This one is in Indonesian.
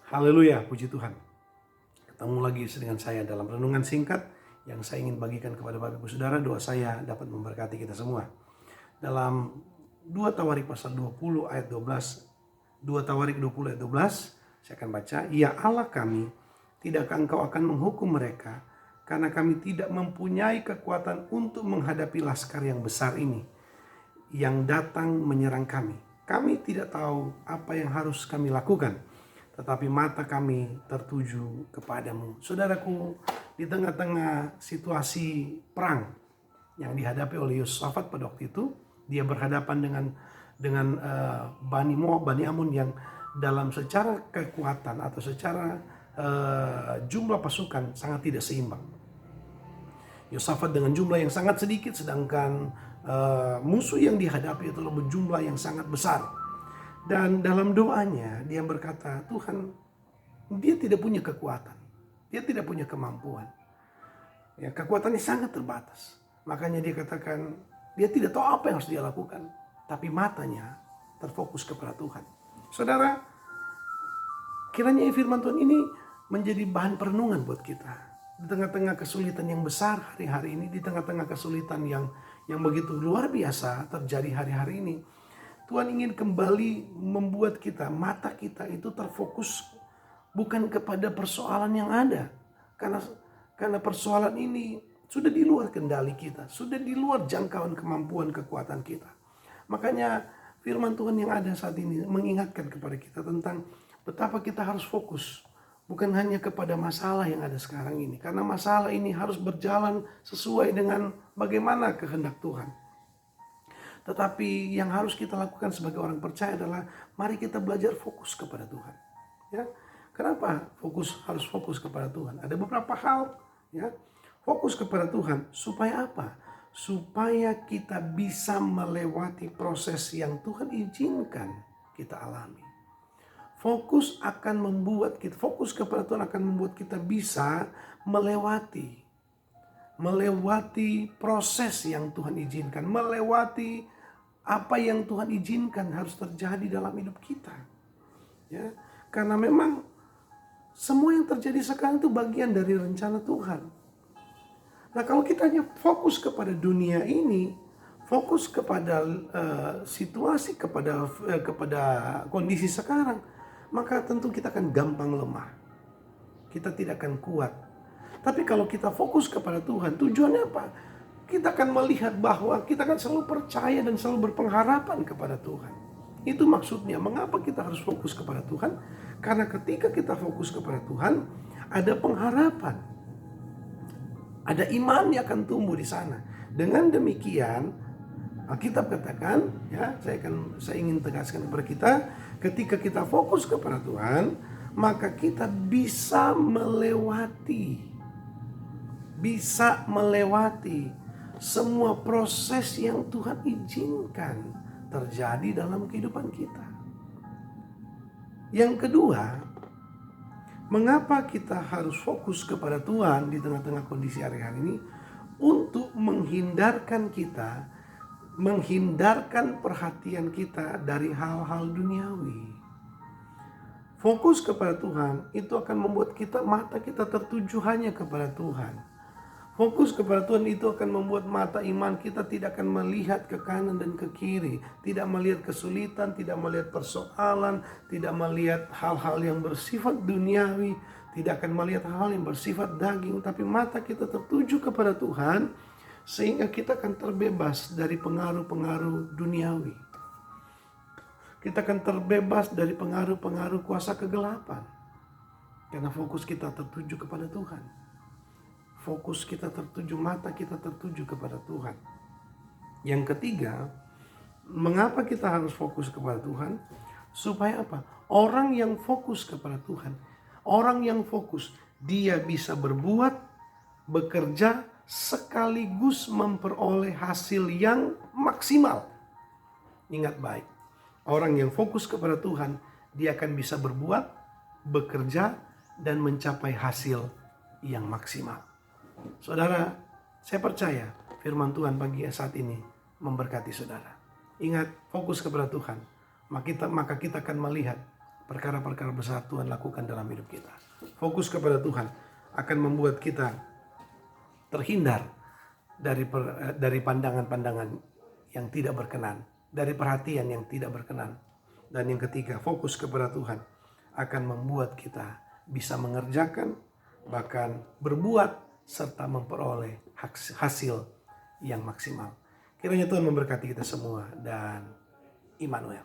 Haleluya, puji Tuhan. Ketemu lagi dengan saya dalam renungan singkat yang saya ingin bagikan kepada Bapak Ibu Saudara. Doa saya dapat memberkati kita semua. Dalam 2 Tawarik pasal 20 ayat 12, 2 Tawarik 20 ayat 12, saya akan baca. Ya Allah kami, tidakkah Engkau akan menghukum mereka, karena kami tidak mempunyai kekuatan untuk menghadapi laskar yang besar ini, yang datang menyerang kami. Kami tidak tahu apa yang harus kami lakukan, tetapi mata kami tertuju kepadamu. Saudaraku, di tengah-tengah situasi perang yang dihadapi oleh Yosafat pada waktu itu, dia berhadapan dengan Bani Moab, Bani Amun yang dalam secara kekuatan atau secara jumlah pasukan sangat tidak seimbang. Yosafat dengan jumlah yang sangat sedikit, sedangkan musuh yang dihadapi itu berjumlah yang sangat besar. Dan dalam doanya dia berkata, Tuhan, dia tidak punya kekuatan, dia tidak punya kemampuan. Ya, kekuatannya sangat terbatas. Makanya dia katakan, dia tidak tahu apa yang harus dia lakukan, tapi matanya terfokus kepada Tuhan. Saudara, kiranya firman Tuhan ini menjadi bahan perenungan buat kita. Di tengah-tengah kesulitan yang besar hari-hari ini, di tengah-tengah kesulitan yang begitu luar biasa terjadi hari-hari ini, Tuhan ingin kembali membuat kita, mata kita itu terfokus bukan kepada persoalan yang ada. Karena persoalan ini sudah di luar kendali kita, sudah di luar jangkauan kemampuan kekuatan kita. Makanya firman Tuhan yang ada saat ini mengingatkan kepada kita tentang betapa kita harus fokus. Bukan hanya kepada masalah yang ada sekarang ini. Karena masalah ini harus berjalan sesuai dengan bagaimana kehendak Tuhan. Tetapi yang harus kita lakukan sebagai orang percaya adalah mari kita belajar fokus kepada Tuhan. Ya, kenapa harus fokus kepada Tuhan? Ada beberapa hal. Ya, fokus kepada Tuhan supaya apa? Supaya kita bisa melewati proses yang Tuhan izinkan kita alami. Fokus kepada Tuhan akan membuat kita bisa melewati proses yang Tuhan izinkan, melewati apa yang Tuhan izinkan harus terjadi dalam hidup kita. Ya, karena memang semua yang terjadi sekarang itu bagian dari rencana Tuhan. Nah, kalau kita hanya fokus kepada dunia ini, fokus kepada situasi, kepada kondisi sekarang, maka tentu kita akan gampang lemah. Kita tidak akan kuat. Tapi kalau kita fokus kepada Tuhan, tujuannya apa? Kita akan melihat bahwa kita akan selalu percaya dan selalu berpengharapan kepada Tuhan. Itu maksudnya, mengapa kita harus fokus kepada Tuhan? Karena ketika kita fokus kepada Tuhan, ada pengharapan. Ada iman yang akan tumbuh di sana. Dengan demikian, Alkitab katakan, ya, saya ingin tegaskan kepada kita, ketika kita fokus kepada Tuhan, maka kita bisa melewati semua proses yang Tuhan izinkan terjadi dalam kehidupan kita. Yang kedua, mengapa kita harus fokus kepada Tuhan di tengah-tengah kondisi hari-hari ini? Untuk menghindarkan perhatian kita dari hal-hal duniawi. Fokus kepada Tuhan itu akan membuat mata kita tertuju hanya kepada Tuhan. Fokus kepada Tuhan itu akan membuat mata iman kita tidak akan melihat ke kanan dan ke kiri. Tidak melihat kesulitan, tidak melihat persoalan, tidak melihat hal-hal yang bersifat duniawi, tidak akan melihat hal yang bersifat daging. Tapi mata kita tertuju kepada Tuhan, sehingga kita akan terbebas dari pengaruh-pengaruh duniawi. Kita akan terbebas dari pengaruh-pengaruh kuasa kegelapan. Karena fokus kita tertuju kepada Tuhan. Fokus kita tertuju, mata kita tertuju kepada Tuhan. Yang ketiga, mengapa kita harus fokus kepada Tuhan? Supaya apa? Orang yang fokus kepada Tuhan, orang yang fokus, dia bisa berbuat, bekerja, sekaligus memperoleh hasil yang maksimal. Ingat baik, orang yang fokus kepada Tuhan, dia akan bisa berbuat, bekerja, dan mencapai hasil yang maksimal. Saudara, saya percaya firman Tuhan pagi saat ini memberkati saudara. Ingat, fokus kepada Tuhan. Maka kita akan melihat perkara-perkara besar Tuhan lakukan dalam hidup kita. Fokus kepada Tuhan akan membuat kita terhindar dari pandangan-pandangan yang tidak berkenan, dari perhatian yang tidak berkenan. Dan yang ketiga, fokus kepada Tuhan akan membuat kita bisa mengerjakan, bahkan berbuat, serta memperoleh hasil yang maksimal. Kiranya Tuhan memberkati kita semua, dan Immanuel.